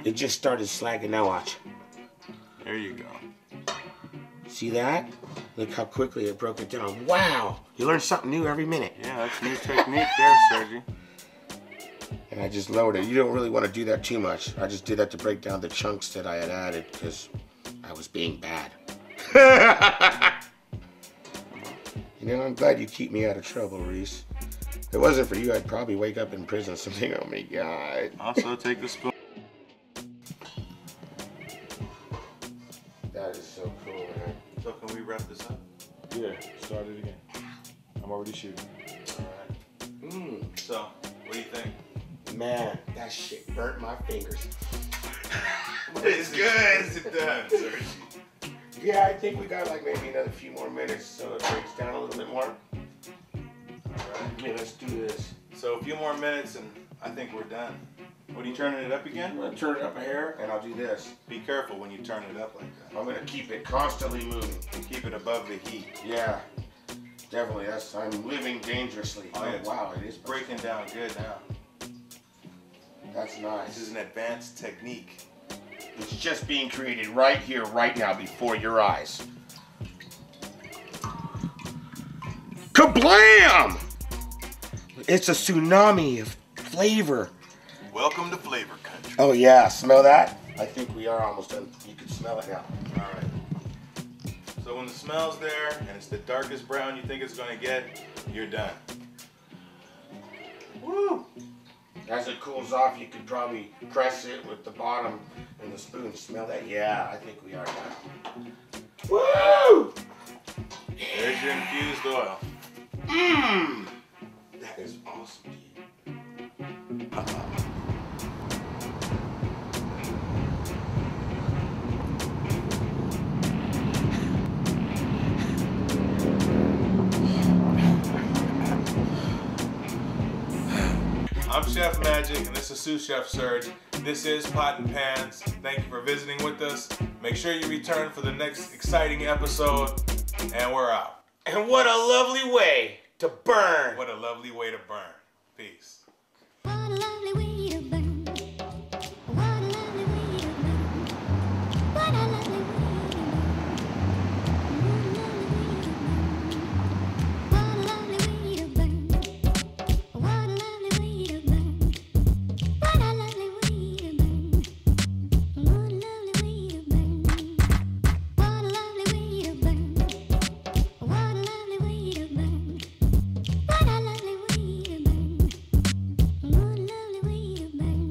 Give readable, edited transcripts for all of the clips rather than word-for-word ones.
It just started slagging. Now watch. There you go. See that? Look how quickly it broke it down. Wow! You learn something new every minute. Yeah, that's new technique there, Sergi. And I just lowered it. You don't really want to do that too much. I just did that to break down the chunks that I had added because I was being bad. You know, I'm glad you keep me out of trouble, Reese. If it wasn't for you, I'd probably wake up in prison or something. Oh my God. Also, take the spoon. That is so cool, man. So can we wrap this up? Yeah, start it again. I'm already shooting. Alright. So, what do you think? Man, that shit burnt my fingers. It's good. Is it done, Sergi? Yeah, I think we got like maybe another few more minutes so it breaks down a little bit more. Alright. Okay, let's do this. So a few more minutes and I think we're done. What are you turning it up again? I'm gonna turn it up a hair and I'll do this. Be careful when you turn it up like that. I'm gonna keep it constantly moving. And keep it above the heat. Yeah, definitely. I'm living dangerously. Oh, yeah, wow, it is breaking down good now. That's nice. This is an advanced technique. It's just being created right here, right now, before your eyes. Kablam! It's a tsunami of flavor. Welcome to flavor country. Oh yeah, smell that? I think we are almost done. You can smell it now. All right. So when the smell's there and it's the darkest brown you think it's gonna get, you're done. Woo! As it cools off, you could probably press it with the bottom and the spoon. Smell that? Yeah, I think we are done. Woo! There's your infused oil. Mmm! That is awesome, dude. I'm Chef Magic, and this is Sous Chef Serge. This is Pot and Pans. Thank you for visiting with us. Make sure you return for the next exciting episode, and we're out. And what a lovely way to burn! What a lovely way to burn. Peace. What a lovely way to burn. What a lovely way to burn. What a lovely way to burn. What a lovely way to burn. What a lovely way to burn. What a lovely way to burn. What a lovely way to burn. What a lovely way to burn. What a lovely way to burn. What a lovely way to burn. What a lovely way to burn.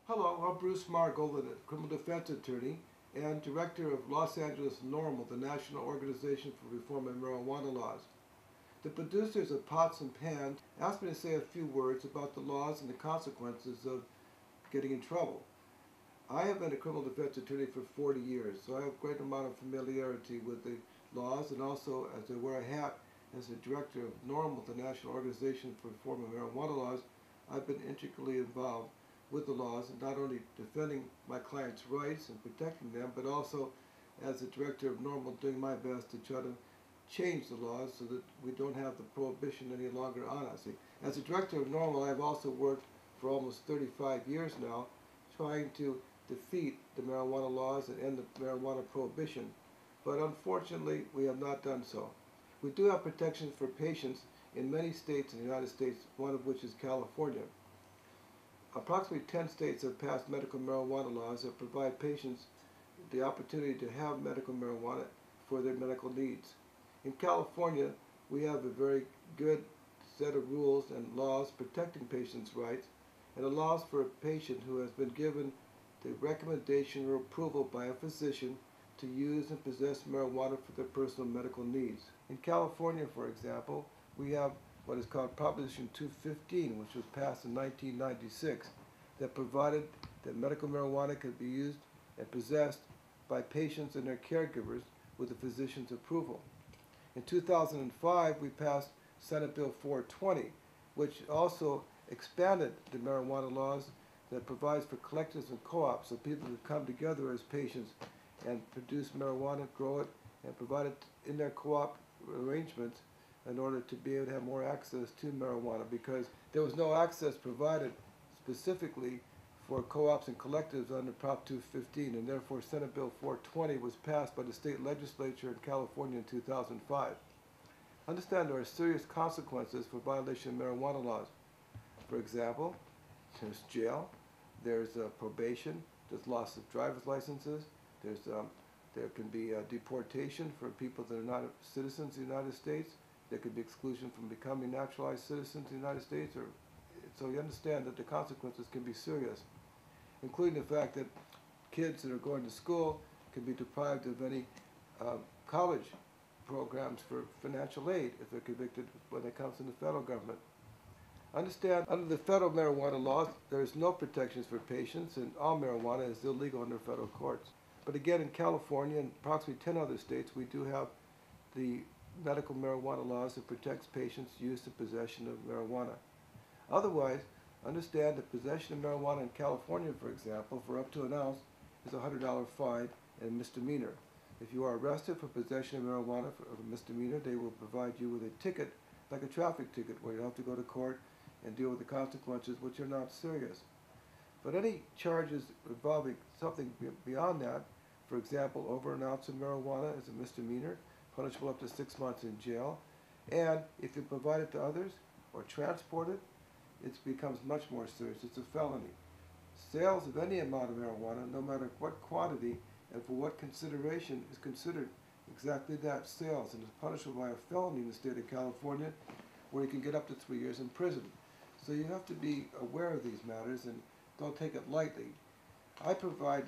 Hello, I'm Bruce Margold, a criminal defense attorney and director of Los Angeles NORML, the National Organization for Reform of Marijuana Laws. The producers of Pots and Pans asked me to say a few words about the laws and the consequences of getting in trouble. I have been a criminal defense attorney for 40 years, so I have a great amount of familiarity with the laws, and also as I wear a hat as the director of NORML, the National Organization for Reform of Marijuana Laws, I've been intricately involved with the laws, and not only defending my clients' rights and protecting them, but also as the director of NORML doing my best to try to change the laws so that we don't have the prohibition any longer on us. As the director of NORML, I've also worked for almost 35 years now trying to defeat the marijuana laws and end the marijuana prohibition, but unfortunately we have not done so. We do have protections for patients in many states in the United States, one of which is California. Approximately 10 states have passed medical marijuana laws that provide patients the opportunity to have medical marijuana for their medical needs. In California, we have a very good set of rules and laws protecting patients' rights, and allows for a patient who has been given the recommendation or approval by a physician to use and possess marijuana for their personal medical needs. In California, for example, we have what is called Proposition 215, which was passed in 1996, that provided that medical marijuana could be used and possessed by patients and their caregivers with a physician's approval. In 2005, we passed Senate Bill 420, which also expanded the marijuana laws that provides for collectors and co-ops so people could come together as patients and produce marijuana, grow it, and provided in their co-op arrangements in order to be able to have more access to marijuana, because there was no access provided specifically for co-ops and collectives under Prop 215, and therefore Senate Bill 420 was passed by the state legislature in California in 2005. Understand there are serious consequences for violation of marijuana laws. For example, there's jail, there's probation, there's loss of driver's licenses, there can be deportation for people that are not citizens of the United States. There could be exclusion from becoming naturalized citizens of the United States. So you understand that the consequences can be serious, including the fact that kids that are going to school can be deprived of any college programs for financial aid if they're convicted when it comes from the federal government. Understand, under the federal marijuana laws, there is no protections for patients, and all marijuana is illegal under federal courts. But again, in California and approximately 10 other states, we do have the medical marijuana laws that protects patients' use and possession of marijuana. Otherwise, understand that possession of marijuana in California, for example, for up to an ounce, is a $100 fine and misdemeanor. If you are arrested for possession of marijuana for a misdemeanor, they will provide you with a ticket, like a traffic ticket, where you have to go to court and deal with the consequences, which are not serious. But any charges involving something beyond that, for example, over an ounce of marijuana is a misdemeanor, punishable up to 6 months in jail, and if you provide it to others or transport it, it becomes much more serious. It's a felony. Sales of any amount of marijuana, no matter what quantity and for what consideration, is considered exactly that, sales, and is punishable by a felony in the state of California, where you can get up to 3 years in prison. So you have to be aware of these matters and don't take it lightly. I provide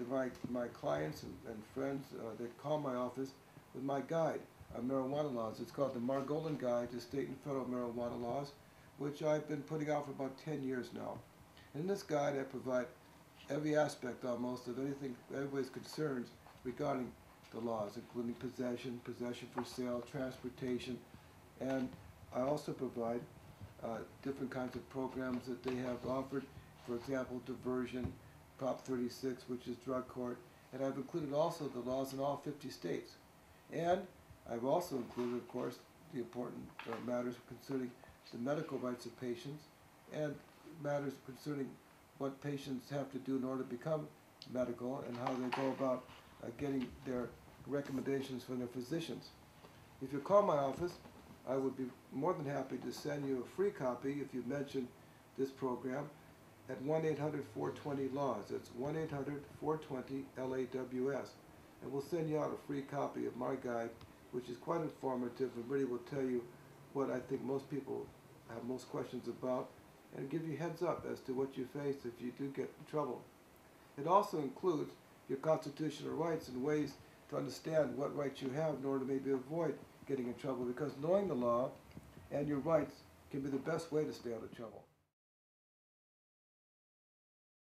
my clients and friends that call my office with my guide on marijuana laws. It's called the Margolin Guide to State and Federal Marijuana Laws, which I've been putting out for about 10 years now. In this guide, I provide every aspect almost of anything, everybody's concerns regarding the laws, including possession, possession for sale, transportation, and I also provide different kinds of programs that they have offered. For example, diversion, Prop 36, which is drug court, and I've included also the laws in all 50 states. And I've also included, of course, the important matters concerning the medical rights of patients and matters concerning what patients have to do in order to become medical and how they go about getting their recommendations from their physicians. If you call my office, I would be more than happy to send you a free copy if you mention this program at 1-800-420-LAWS. That's 1-800-420-LAWS. And we'll send you out a free copy of my guide, which is quite informative and really will tell you what I think most people have most questions about and give you heads up as to what you face if you do get in trouble. It also includes your constitutional rights and ways to understand what rights you have in order to maybe avoid getting in trouble, because knowing the law and your rights can be the best way to stay out of trouble.